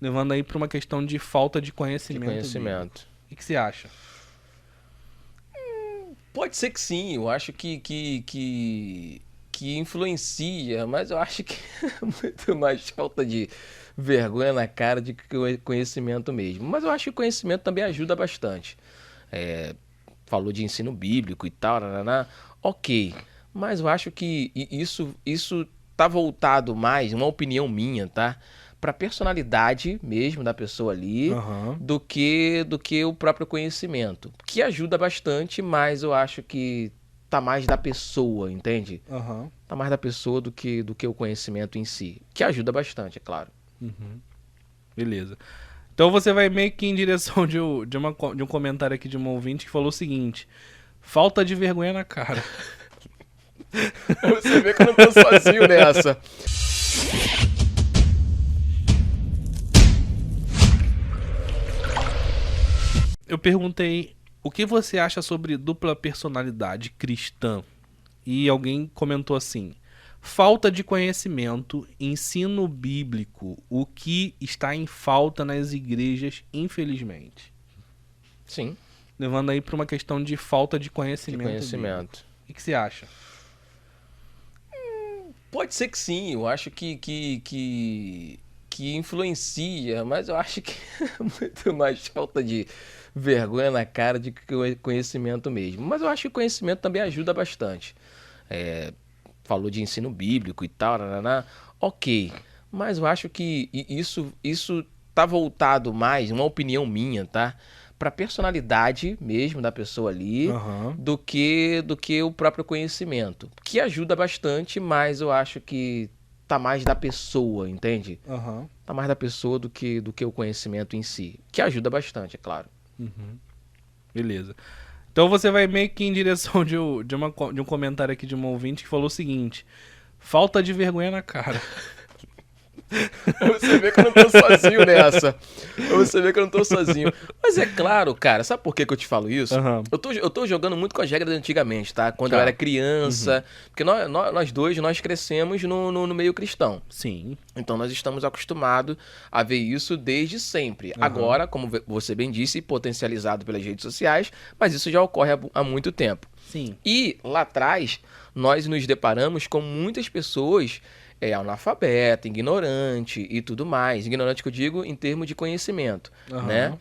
levando aí para uma questão de falta de De conhecimento. conhecimento. O que você acha? Pode ser que sim, eu acho que influencia, mas eu acho que é muito mais falta de vergonha na cara de que o conhecimento mesmo. Mas eu acho que o conhecimento também ajuda bastante. É, falou de ensino bíblico e tal, nananá, ok. Mas eu acho que isso tá voltado mais, uma opinião minha, tá? Pra personalidade mesmo da pessoa ali, Aham. do que o próprio conhecimento. Que ajuda bastante, mas eu acho que tá mais da pessoa, entende? Aham. Tá mais da pessoa do que o conhecimento em si. Que ajuda bastante, é claro. Beleza. Então você vai meio que em direção de um comentário aqui de um ouvinte que falou o seguinte: falta de vergonha na cara. Você vê que eu não tô sozinho nessa. Eu perguntei o que você acha sobre dupla personalidade cristã e alguém comentou assim: falta de conhecimento, ensino bíblico, o que está em falta nas igrejas, infelizmente. Sim, Levando aí para uma questão de falta de de conhecimento bíblico. conhecimento. O que você acha? Pode ser que sim, eu acho que influencia, mas eu acho que é muito mais falta de vergonha na cara de que o conhecimento mesmo. Mas eu acho que o conhecimento também ajuda bastante. É, falou de ensino bíblico e tal, nananá, ok. Mas eu acho que isso tá voltado mais, uma opinião minha, tá? Pra personalidade mesmo da pessoa ali, Aham. do que o próprio conhecimento. Que ajuda bastante, mas eu acho que tá mais da pessoa, entende? Aham. Tá mais da pessoa do que o conhecimento em si. Que ajuda bastante, é claro. Beleza. Então você vai meio que em direção de um comentário aqui de um ouvinte que falou o seguinte: falta de vergonha na cara. Você vê que eu não tô sozinho nessa. Você vê que eu não tô sozinho. Mas é claro, cara, sabe por que que eu te falo isso? Aham. Eu tô jogando muito com as regras de antigamente, tá? Quando eu Tá. era criança. Porque nós dois, nós crescemos no meio cristão. Sim. Então nós estamos acostumados a ver isso desde sempre. Aham. Agora, como você bem disse, potencializado pelas redes sociais, mas isso já ocorre há muito tempo. Sim. E lá atrás, nós nos deparamos com muitas pessoas analfabeta, ignorante e tudo mais. Ignorante que eu digo em termos de conhecimento, Aham. né?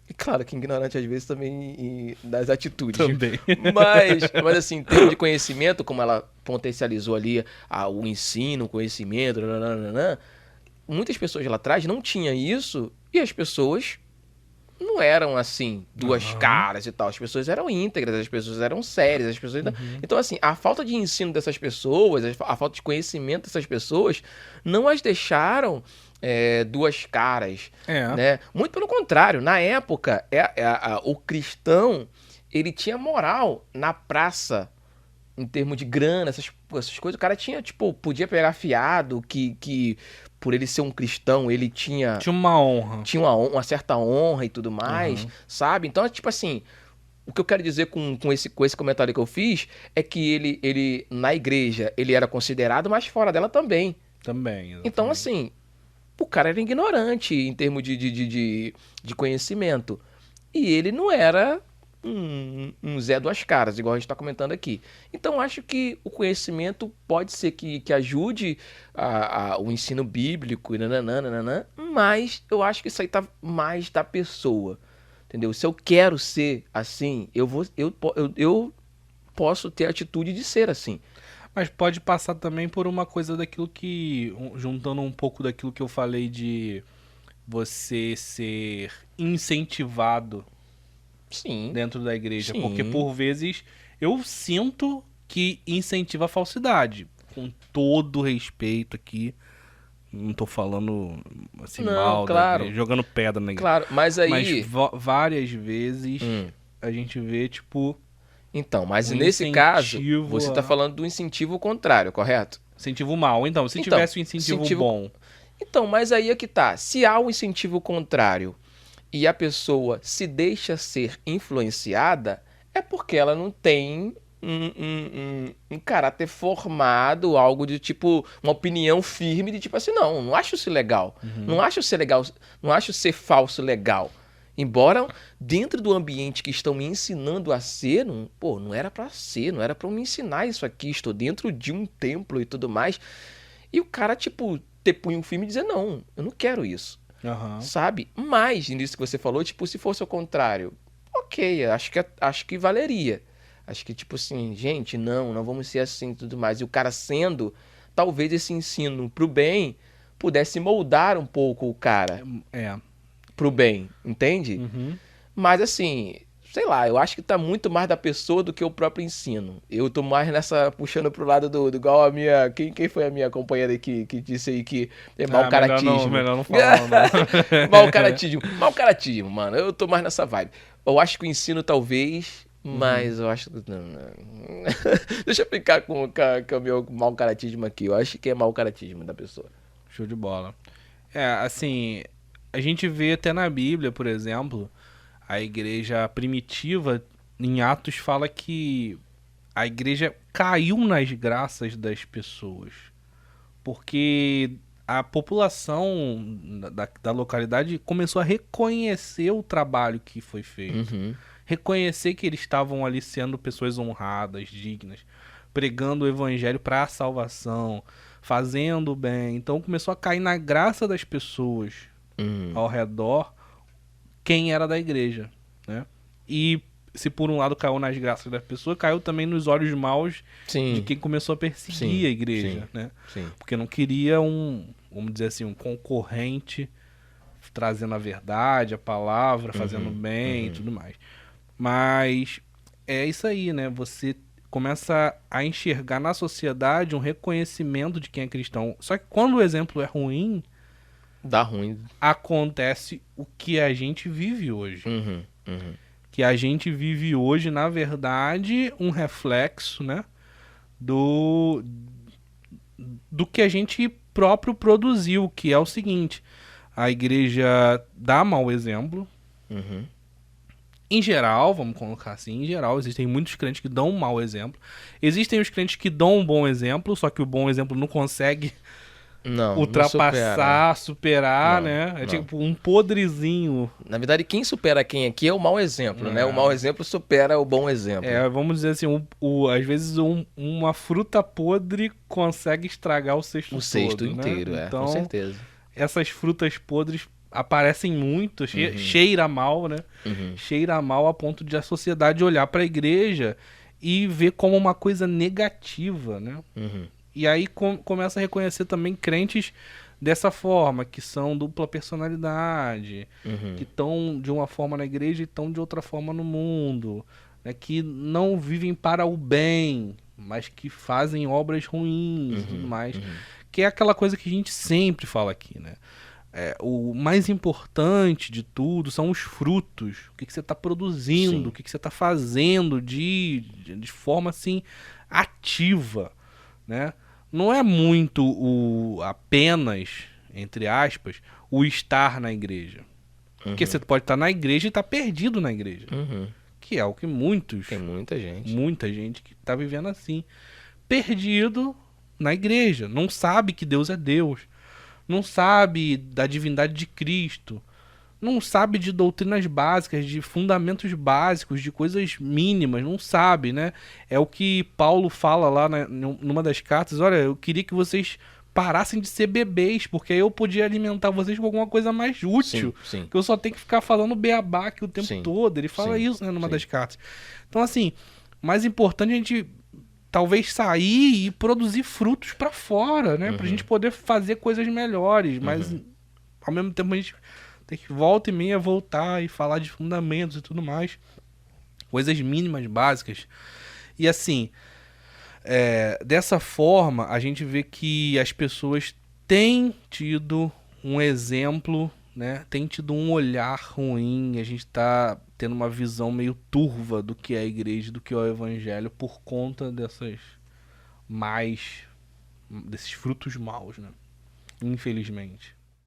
E claro que ignorante às vezes também das atitudes. Também. Mas assim, em termos de conhecimento, como ela potencializou ali o ensino, o conhecimento, nananana, muitas pessoas lá atrás não tinham isso e as pessoas não eram assim, duas Aham. caras e tal. As pessoas eram íntegras, as pessoas eram sérias, as pessoas. Então, assim, a falta de ensino dessas pessoas, a falta de conhecimento dessas pessoas, não as deixaram duas caras, É. né? Muito pelo contrário, na época, o cristão, ele tinha moral na praça, em termos de grana, essas coisas. O cara tinha, tipo, podia pegar fiado, que por ele ser um cristão, ele tinha Tinha uma honra. tinha uma certa honra e tudo mais, Aham. sabe? Então, tipo assim, o que eu quero dizer com esse comentário que eu fiz é que ele na igreja, ele era considerado, mas fora dela também. Também. Então, Exatamente. assim, o cara era ignorante em termos de conhecimento. E ele não era um Zé Duas Caras, igual a gente está comentando aqui. Então, acho que o conhecimento pode ser que ajude o ensino bíblico, e nananana, mas eu acho que isso aí tá mais da pessoa. Entendeu? Se eu quero ser assim, eu posso ter a atitude de ser assim. Mas pode passar também por uma coisa daquilo que. Juntando um pouco daquilo que eu falei de você ser incentivado Sim, dentro da igreja. Porque sim. por vezes eu sinto que incentiva a falsidade. Com todo respeito aqui. Não tô falando assim Não, mal da igreja, claro, jogando pedra na igreja. claro. Mas Mas aí. várias vezes Hum. a gente vê, tipo, Então, mas um nesse caso, incentivo você está falando do incentivo contrário, correto? incentivo mal. Então, se Então, tivesse um incentivo bom. então, mas aí é que tá. Se há um incentivo contrário e a pessoa se deixa ser influenciada, é porque ela não tem um caráter formado, algo de tipo, uma opinião firme de tipo assim, não acho isso legal. Não acho ser legal, não acho ser falso legal. Embora dentro do ambiente que estão me ensinando a ser, não era pra ser, não era pra eu me ensinar isso aqui, estou dentro de um templo e tudo mais. E o cara, tipo, ter punho firme e dizer, não, eu não quero isso. Aham. Sabe? Mas, nisso que você falou, tipo, se fosse o contrário, ok, acho que valeria. Acho que, tipo assim, gente, não vamos ser assim e tudo mais. E o cara sendo, talvez esse ensino pro bem pudesse moldar um pouco o cara É. pro bem, entende? Uhum. Mas assim, sei lá, eu acho que tá muito mais da pessoa do que o próprio ensino. Eu tô mais nessa, puxando pro lado do igual a minha. Quem foi a minha companheira aí que disse aí que é mau caratismo? Melhor não falar, não. Mau caratismo, mano. Eu tô mais nessa vibe. Eu acho que o ensino talvez, mas eu acho que. Não. Deixa eu ficar com o meu mau caratismo aqui. Eu acho que é mau caratismo da pessoa. Show de bola. É, assim, a gente vê até na Bíblia, por exemplo, a igreja primitiva, em Atos, fala que a igreja caiu nas graças das pessoas. Porque a população da localidade começou a reconhecer o trabalho que foi feito. Uhum, Reconhecer que eles estavam ali sendo pessoas honradas, dignas, pregando o evangelho para a salvação, fazendo o bem. Então começou a cair na graça das pessoas uhum. ao redor quem era da igreja, né? E se por um lado caiu nas graças das pessoas, caiu também nos olhos maus de Sim, quem começou a sim, perseguir a sim, igreja, né? sim. Porque não queria vamos dizer assim, um concorrente trazendo a verdade, a palavra, fazendo Uhum, bem e uhum. tudo mais. Mas é isso aí, né? Você começa a enxergar na sociedade um reconhecimento de quem é cristão. Só que quando o exemplo é ruim, Dá ruim. acontece o que a gente vive hoje. Uhum, uhum. Que a gente vive hoje, na verdade, um reflexo, né? Do, do que a gente próprio produziu, que é o seguinte: a igreja dá mau exemplo. Uhum. Em geral, vamos colocar assim, em geral, existem muitos crentes que dão um mau exemplo. Existem os crentes que dão um bom exemplo, só que o bom exemplo não consegue Não supera. ultrapassar, superar, Não, né? É não. tipo um podrezinho. Na verdade, quem supera quem aqui é o mau exemplo, né? O mau É, exemplo supera o bom exemplo. vamos dizer assim, às vezes uma fruta podre consegue estragar o cesto O cesto todo, né? inteiro, com Então, certeza. essas frutas podres aparecem muito, Uhum, cheira mal, né? uhum, Cheira mal a ponto de a sociedade olhar para a igreja e ver como uma coisa negativa, né? uhum, E aí começa a reconhecer também crentes dessa forma, que são dupla personalidade, que uhum, estão de uma forma na igreja e estão de outra forma no mundo, né? Que não vivem para o bem, mas que fazem obras ruins e tudo uhum, mais. uhum. Que é aquela coisa que a gente sempre fala aqui, né? O mais importante de tudo são os frutos. O que, que você está produzindo, o Sim. que, que você está fazendo de forma assim ativa, né? Não é muito apenas, entre aspas, o estar na igreja. Porque você Uhum, pode estar na igreja e estar perdido na igreja. uhum. Que é o que Tem muita gente. muita gente que está vivendo assim. Perdido na igreja. Não sabe que Deus é Deus. Não sabe da divindade de Cristo, não sabe de doutrinas básicas, de fundamentos básicos, de coisas mínimas, não sabe, né? É o que Paulo fala lá numa das cartas: olha, eu queria que vocês parassem de ser bebês, porque aí eu podia alimentar vocês com alguma coisa mais Sim, útil, sim, que eu só tenho que ficar falando beabá aqui o tempo sim, todo. Ele fala sim, isso, né, numa sim. das cartas. Então, assim, mais importante é a gente talvez sair e produzir frutos pra fora, né? Pra gente Uhum, poder fazer coisas melhores, mas uhum. ao mesmo tempo a gente tem que volta e meia voltar e falar de fundamentos e tudo mais, coisas mínimas, básicas. E assim, dessa forma a gente vê que as pessoas têm tido um exemplo, né? Tem tido um olhar ruim, a gente tá tendo uma visão meio turva do que é a igreja, do que é o evangelho por conta mais desses frutos maus, né? Infelizmente.